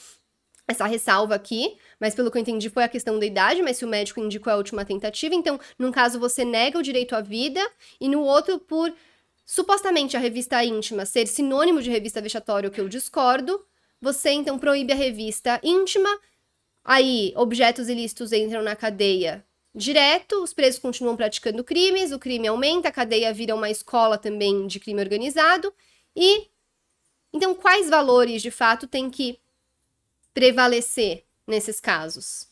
S1: essa ressalva aqui, mas pelo que eu entendi foi a questão da idade, mas se o médico indicou a última tentativa, então num caso você nega o direito à vida, e no outro por supostamente a revista íntima ser sinônimo de revista vexatória, o que eu discordo, você então proíbe a revista íntima. Aí, objetos ilícitos entram na cadeia direto, os presos continuam praticando crimes, o crime aumenta, a cadeia vira uma escola também de crime organizado. E, então, quais valores, de fato, têm que prevalecer nesses casos?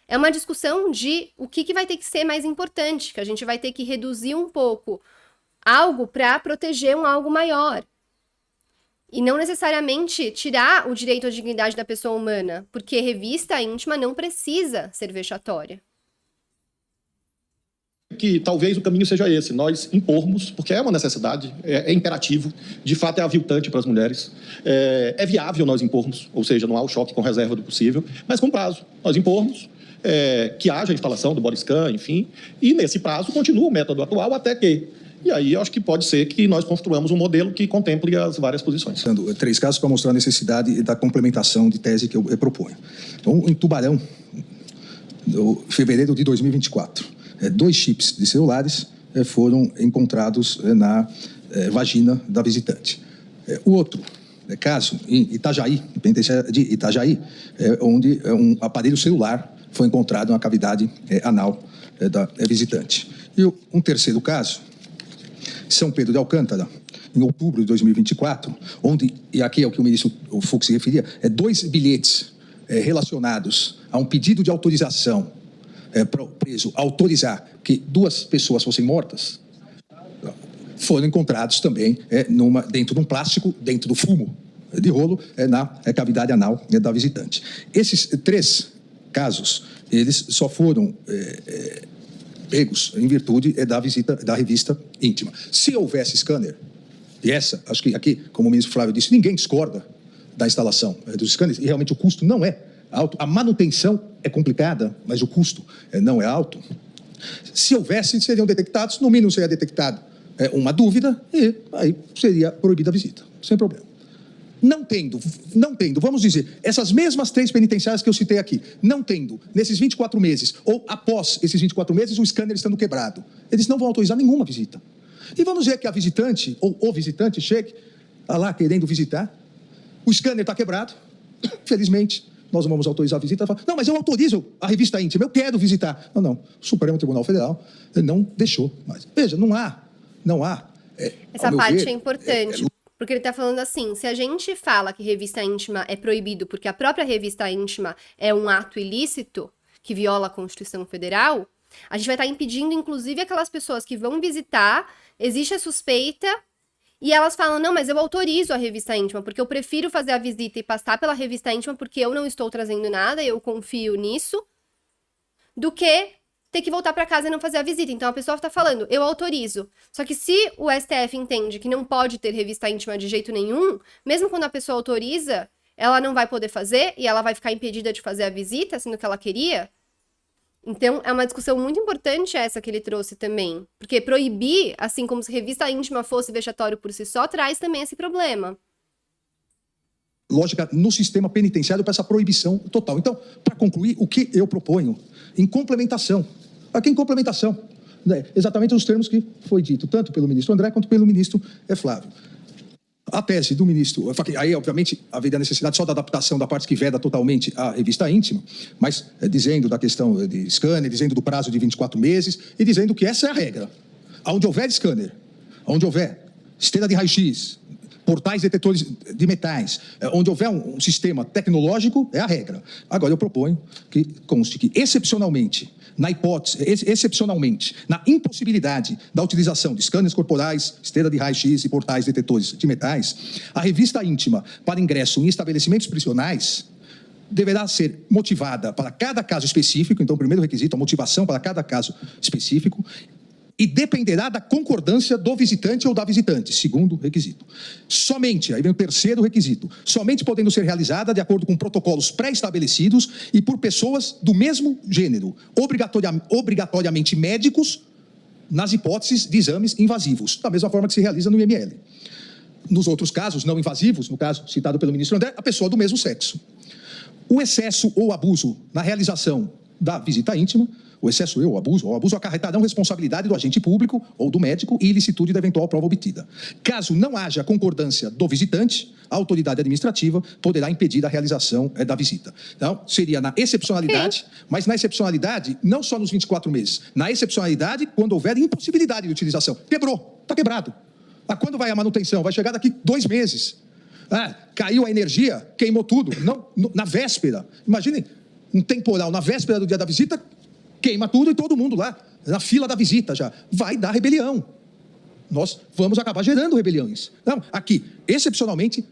S1: É uma discussão de o que vai ter que ser mais importante, que a gente vai ter que reduzir um pouco algo para proteger um algo maior. E não necessariamente tirar o direito à dignidade da pessoa humana, porque revista íntima não precisa ser vexatória.
S4: Que talvez o caminho seja esse, nós impormos, porque é uma necessidade, é imperativo, de fato é aviltante para as mulheres, é viável nós impormos, ou seja, não há o choque com reserva do possível, mas com prazo. Nós impormos que haja a instalação do Boriscan, enfim, e nesse prazo continua o método atual até que... E aí, eu acho que pode ser que nós construamos um modelo que contemple as várias posições.
S3: 3 casos para mostrar a necessidade da complementação de tese que eu proponho. Então, em Tubarão, em fevereiro de 2024, 2 chips de celulares foram encontrados na vagina da visitante. O outro, caso em Itajaí, penitenciária de Itajaí, onde um aparelho celular foi encontrado na cavidade anal da visitante. E um terceiro caso, São Pedro de Alcântara, em outubro de 2024, onde, e aqui é o que o ministro Fux se referia, 2 bilhetes relacionados a um pedido de autorização para o preso autorizar que 2 pessoas fossem mortas, foram encontrados também dentro de um plástico, dentro do fumo de rolo, na cavidade anal da visitante. Esses 3 casos, eles só foram pegos em virtude da visita da revista íntima. Se houvesse scanner, e acho que aqui, como o ministro Flávio disse, ninguém discorda da instalação dos scanners, e realmente o custo não é alto. A manutenção é complicada, mas o custo não é alto. Se houvesse, seriam detectados, no mínimo seria detectado uma dúvida, e aí seria proibida a visita, sem problema. Não tendo, vamos dizer, essas mesmas 3 penitenciárias que eu citei aqui, não tendo, nesses 24 meses, ou após esses 24 meses, o scanner estando quebrado, eles não vão autorizar nenhuma visita. E vamos dizer que a visitante, ou o visitante, chegue lá querendo visitar, o scanner está quebrado, felizmente, nós não vamos autorizar a visita. Não, mas eu autorizo a revista íntima, eu quero visitar. Não, o Supremo Tribunal Federal não deixou mais. Veja, não há.
S1: Essa parte é importante, porque ele está falando assim, se a gente fala que revista íntima é proibido porque a própria revista íntima é um ato ilícito que viola a Constituição Federal, a gente vai estar impedindo, inclusive, aquelas pessoas que vão visitar, existe a suspeita, e elas falam, não, mas eu autorizo a revista íntima, porque eu prefiro fazer a visita e passar pela revista íntima porque eu não estou trazendo nada, eu confio nisso, do que ter que voltar para casa e não fazer a visita. Então a pessoa está falando, eu autorizo. Só que se o STF entende que não pode ter revista íntima de jeito nenhum, mesmo quando a pessoa autoriza, ela não vai poder fazer e ela vai ficar impedida de fazer a visita, sendo que ela queria. Então, é uma discussão muito importante essa que ele trouxe também. Porque proibir, assim como se revista íntima fosse vexatório por si só, traz também esse problema.
S3: Lógica no sistema penitenciário para essa proibição total. Então, para concluir, o que eu proponho em complementação? Aqui em complementação, exatamente os termos que foi dito, tanto pelo ministro André quanto pelo ministro Flávio. A tese do ministro, aí obviamente haveria necessidade só da adaptação da parte que veda totalmente a revista íntima, mas dizendo da questão de scanner, dizendo do prazo de 24 meses e dizendo que essa é a regra. Onde houver scanner, onde houver esteira de raio-x, portais detetores de metais, onde houver um sistema tecnológico, é a regra. Agora eu proponho que conste que excepcionalmente, na impossibilidade da utilização de scanners corporais, esteira de raio-x e portais detetores de metais, a revista íntima para ingresso em estabelecimentos prisionais deverá ser motivada para cada caso específico, então o primeiro requisito, a motivação para cada caso específico, e dependerá da concordância do visitante ou da visitante, segundo requisito. Somente, aí vem o terceiro requisito, somente podendo ser realizada de acordo com protocolos pré-estabelecidos e por pessoas do mesmo gênero, obrigatoriamente médicos, nas hipóteses de exames invasivos, da mesma forma que se realiza no IML. Nos outros casos não invasivos, no caso citado pelo ministro André, a pessoa do mesmo sexo. O excesso ou abuso na realização da visita íntima, o excesso ou abuso acarretarão responsabilidade do agente público ou do médico e ilicitude da eventual prova obtida. Caso não haja concordância do visitante, a autoridade administrativa poderá impedir a realização da visita. Então, seria na excepcionalidade, mas na excepcionalidade, não só nos 24 meses, na excepcionalidade quando houver impossibilidade de utilização. Quebrou, está quebrado. Quando vai a manutenção? Vai chegar daqui 2 meses. Caiu a energia, queimou tudo. Não, na véspera. Imaginem, um temporal na véspera do dia da visita, queima tudo e todo mundo lá, na fila da visita já. Vai dar rebelião. Nós vamos acabar gerando rebeliões. Não, aqui, excepcionalmente,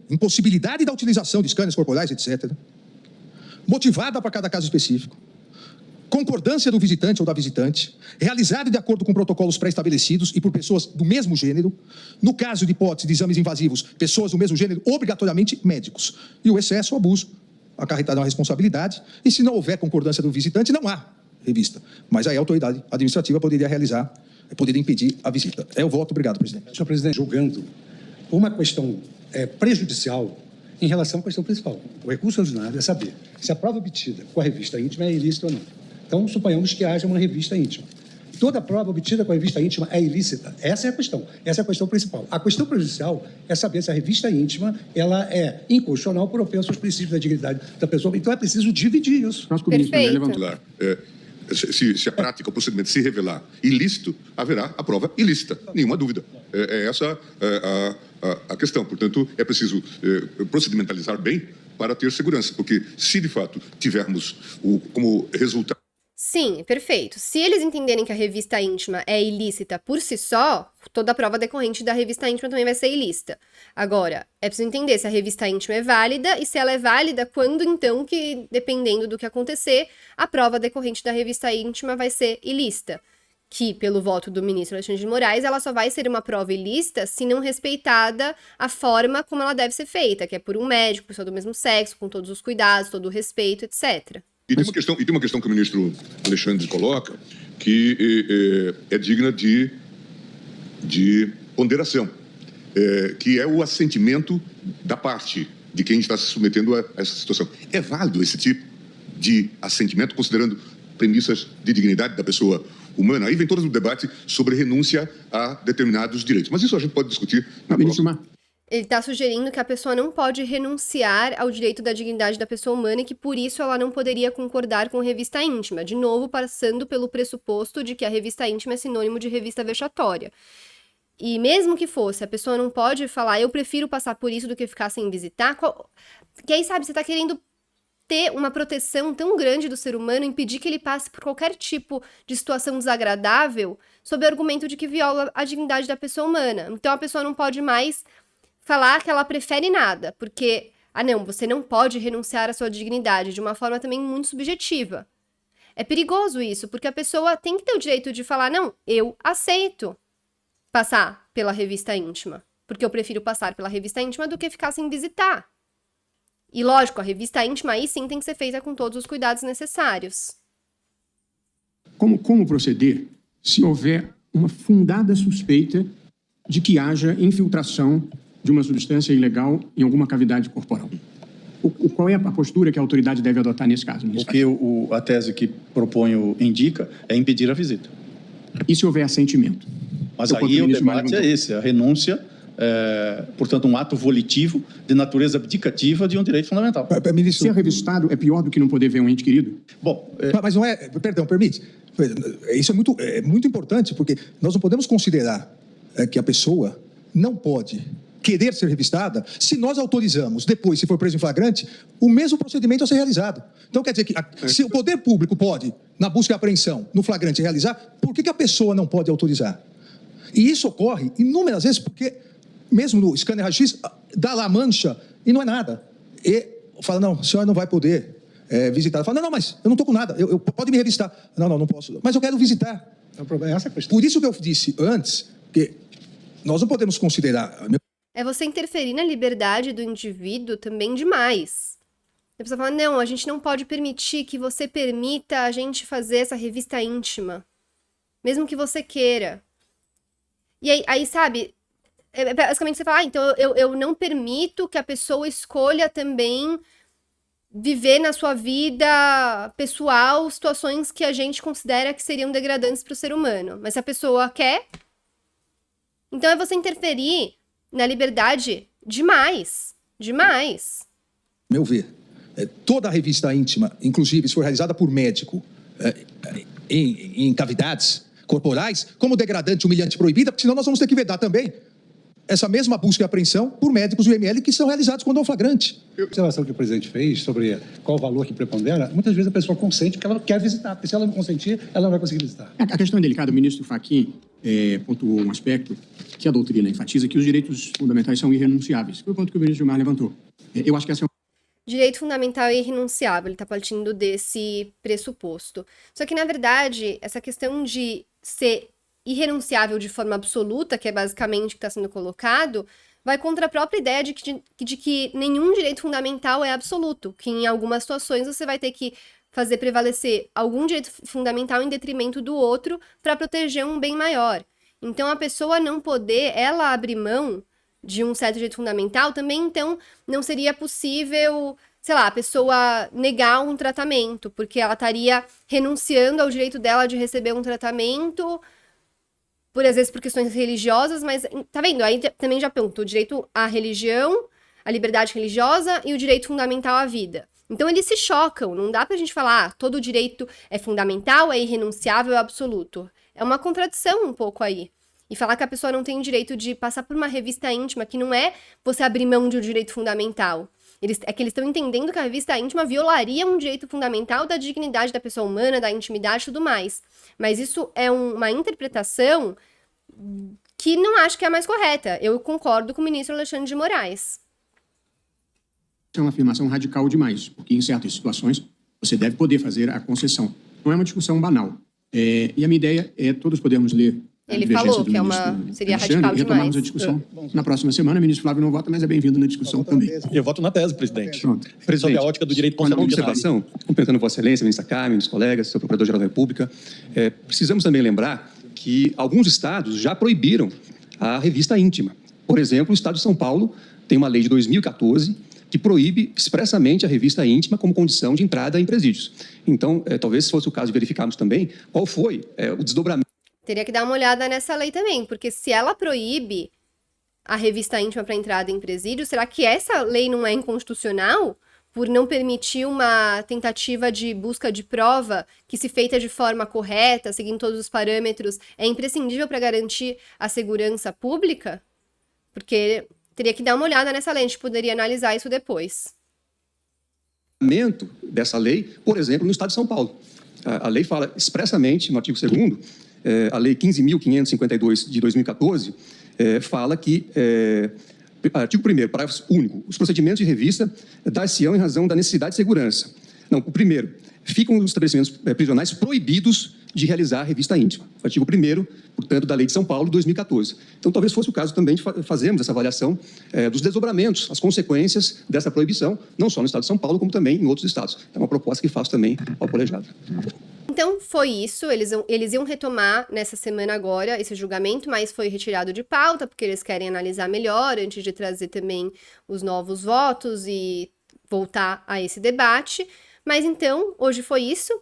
S3: impossibilidade da utilização de scanners corporais, etc. Motivada para cada caso específico. Concordância do visitante ou da visitante, realizado de acordo com protocolos pré-estabelecidos e por pessoas do mesmo gênero. No caso de hipótese de exames invasivos, pessoas do mesmo gênero, obrigatoriamente médicos. E o excesso ou abuso acarretará a responsabilidade, e se não houver concordância do visitante, não há revista. Mas aí a autoridade administrativa poderia impedir a visita. É o voto. Obrigado, presidente.
S5: Senhor presidente, julgando uma questão prejudicial em relação à questão principal. O recurso ordinário é saber se a prova obtida com a revista íntima é ilícita ou não. Então, suponhamos que haja uma revista íntima. Toda prova obtida com a revista íntima é ilícita. Essa é a questão. Essa é a questão principal. A questão prejudicial é saber se a revista íntima ela é inconstitucional por ofensa aos princípios da dignidade da pessoa. Então é preciso dividir isso.
S1: Perfeito.
S7: Se a prática, o procedimento se revelar ilícito, haverá a prova ilícita, nenhuma dúvida. Essa a questão. Portanto, é preciso procedimentalizar bem para ter segurança, porque se de fato tivermos como resultado...
S1: Sim, perfeito. Se eles entenderem que a revista íntima é ilícita por si só, toda a prova decorrente da revista íntima também vai ser ilícita. Agora, é preciso entender se a revista íntima é válida e se ela é válida quando, então, que, dependendo do que acontecer, a prova decorrente da revista íntima vai ser ilícita. Que, pelo voto do ministro Alexandre de Moraes, ela só vai ser uma prova ilícita se não respeitada a forma como ela deve ser feita, que é por um médico, pessoa do mesmo sexo, com todos os cuidados, todo o respeito, etc.
S7: E tem uma questão que o ministro Alexandre coloca que é digna de ponderação, que é o assentimento da parte de quem está se submetendo a essa situação. É válido esse tipo de assentimento, considerando premissas de dignidade da pessoa humana? Aí vem todo o debate sobre renúncia a determinados direitos. Mas isso a gente pode discutir na próxima.
S1: Ele está sugerindo que a pessoa não pode renunciar ao direito da dignidade da pessoa humana e que, por isso, ela não poderia concordar com revista íntima. De novo, passando pelo pressuposto de que a revista íntima é sinônimo de revista vexatória. E mesmo que fosse, a pessoa não pode falar, eu prefiro passar por isso do que ficar sem visitar. Que aí, sabe, você está querendo ter uma proteção tão grande do ser humano, impedir que ele passe por qualquer tipo de situação desagradável, sob o argumento de que viola a dignidade da pessoa humana. Então, a pessoa não pode mais falar que ela prefere nada, porque, não, você não pode renunciar à sua dignidade, de uma forma também muito subjetiva. É perigoso isso, porque a pessoa tem que ter o direito de falar, não, eu aceito passar pela revista íntima, porque eu prefiro passar pela revista íntima do que ficar sem visitar. E lógico, a revista íntima aí sim tem que ser feita com todos os cuidados necessários.
S8: Como proceder se houver uma fundada suspeita de que haja infiltração de uma substância ilegal em alguma cavidade corporal? Qual é a postura que a autoridade deve adotar nesse caso?
S2: O que a tese que proponho indica é impedir a visita.
S8: E se houver assentimento?
S2: Mas aí o debate é esse, a renúncia, portanto, um ato volitivo de natureza abdicativa de um direito fundamental.
S8: Ser revistado é pior do que não poder ver um ente querido?
S3: Bom, mas não é... Perdão, permite. Isso é muito importante, porque nós não podemos considerar que a pessoa não pode querer ser revistada se nós autorizamos, depois, se for preso em flagrante, o mesmo procedimento a ser realizado. Então, quer dizer que se o poder público pode, na busca e apreensão, no flagrante, realizar, por que a pessoa não pode autorizar? E isso ocorre inúmeras vezes, porque mesmo no scanner raio-x, dá lá a mancha e não é nada. E fala, não, a senhora não vai poder visitar. Fala, não, mas eu não estou com nada, pode me revistar. Não posso. Mas eu quero visitar.
S5: Essa é a questão.
S3: Por isso que eu disse antes, que nós não podemos considerar...
S1: É você interferir na liberdade do indivíduo também demais. A pessoa fala, não, a gente não pode permitir que você permita a gente fazer essa revista íntima. Mesmo que você queira. E aí sabe, basicamente você fala, então eu não permito que a pessoa escolha também viver na sua vida pessoal situações que a gente considera que seriam degradantes para o ser humano. Mas se a pessoa quer, então é você interferir na liberdade demais.
S3: Meu ver, toda a revista íntima, inclusive se for realizada por médico em cavidades corporais, como degradante, humilhante, proibida, porque senão nós vamos ter que vedar também essa mesma busca e apreensão por médicos do IML que são realizados quando é um flagrante.
S5: A observação que o presidente fez sobre qual o valor que prepondera, muitas vezes a pessoa consente porque ela quer visitar, porque se ela não consentir, ela não vai conseguir visitar.
S8: A questão é delicada. O ministro Fachin pontuou um aspecto que a doutrina enfatiza, que os direitos fundamentais são irrenunciáveis. Foi o ponto que o ministro Gilmar levantou. Eu acho que essa é
S1: Direito fundamental é irrenunciável, ele está partindo desse pressuposto. Só que, na verdade, essa questão de ser irrenunciável de forma absoluta, que é basicamente o que está sendo colocado, vai contra a própria ideia de que nenhum direito fundamental é absoluto, que em algumas situações você vai ter que fazer prevalecer algum direito fundamental em detrimento do outro para proteger um bem maior. Então, a pessoa não poder, ela abrir mão de um certo direito fundamental, também, então, não seria possível, sei lá, a pessoa negar um tratamento, porque ela estaria renunciando ao direito dela de receber um tratamento, às vezes por questões religiosas, mas tá vendo? Aí também já perguntou o direito à religião, à liberdade religiosa e o direito fundamental à vida. Então eles se chocam, não dá pra gente falar, todo direito é fundamental, é irrenunciável, é absoluto. É uma contradição um pouco aí. E falar que a pessoa não tem o direito de passar por uma revista íntima, que não é você abrir mão de um direito fundamental. É que eles estão entendendo que a revista íntima violaria um direito fundamental da dignidade da pessoa humana, da intimidade e tudo mais. Mas isso é uma interpretação que não acho que é a mais correta. Eu concordo com o ministro Alexandre de Moraes.
S8: É uma afirmação radical demais, porque em certas situações você deve poder fazer a concessão. Não é uma discussão banal. E a minha ideia é todos podermos ler a
S1: Ele
S8: divergência
S1: falou
S8: do
S1: que
S8: ministro
S1: seria
S8: Alexandre
S1: radical
S8: e retomarmos
S1: demais.
S8: a discussão na próxima semana. O ministro Flávio não vota, mas é bem-vindo na discussão também.
S4: Eu voto na tese, presidente.
S8: Pronto.
S4: Sob a ótica do direito
S9: Uma
S4: constitucional.
S9: observação, cumprimentando Vossa Excelência, ministra Carmen, os colegas, seu Procurador-Geral da República, precisamos também lembrar que alguns estados já proibiram a revista íntima. Por exemplo, o estado de São Paulo tem uma lei de 2014 que proíbe expressamente a revista íntima como condição de entrada em presídios. Então, talvez fosse o caso de verificarmos também qual foi o desdobramento.
S1: Teria que dar uma olhada nessa lei também, porque se ela proíbe a revista íntima para entrada em presídio, será que essa lei não é inconstitucional por não permitir uma tentativa de busca de prova que, se feita de forma correta, seguindo todos os parâmetros, é imprescindível para garantir a segurança pública? Porque teria que dar uma olhada nessa lei, a gente poderia analisar isso depois.
S9: Dessa lei, por exemplo, no estado de São Paulo. A lei fala expressamente, no artigo 2º, a Lei 15.552 de 2014, fala que, artigo 1º, parágrafo único, os procedimentos de revista dar-se-ão em razão da necessidade de segurança. Não, o primeiro, ficam os estabelecimentos prisionais proibidos de realizar a revista íntima. Artigo 1º, portanto, da Lei de São Paulo, de 2014. Então, talvez fosse o caso também de fazermos essa avaliação dos desdobramentos, as consequências dessa proibição, não só no estado de São Paulo, como também em outros estados. É uma proposta que faço também ao colegiado.
S1: Então, foi isso. Eles iam retomar nessa semana agora esse julgamento, mas foi retirado de pauta, porque eles querem analisar melhor, antes de trazer também os novos votos e voltar a esse debate. Mas então, hoje foi isso.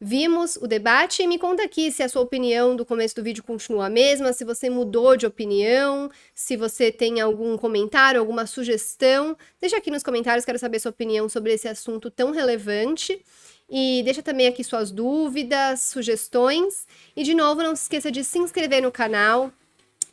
S1: Vimos o debate e me conta aqui se a sua opinião do começo do vídeo continua a mesma, se você mudou de opinião, se você tem algum comentário, alguma sugestão. Deixa aqui nos comentários, quero saber sua opinião sobre esse assunto tão relevante. E deixa também aqui suas dúvidas, sugestões. E, de novo, não se esqueça de se inscrever no canal,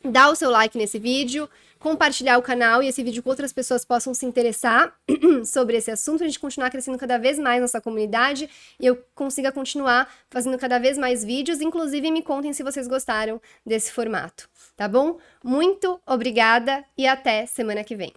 S1: dar o seu like nesse vídeo, compartilhar o canal e esse vídeo com outras pessoas possam se interessar sobre esse assunto, a gente continuar crescendo cada vez mais nossa comunidade e eu consiga continuar fazendo cada vez mais vídeos. Inclusive, me contem se vocês gostaram desse formato, tá bom? Muito obrigada e até semana que vem.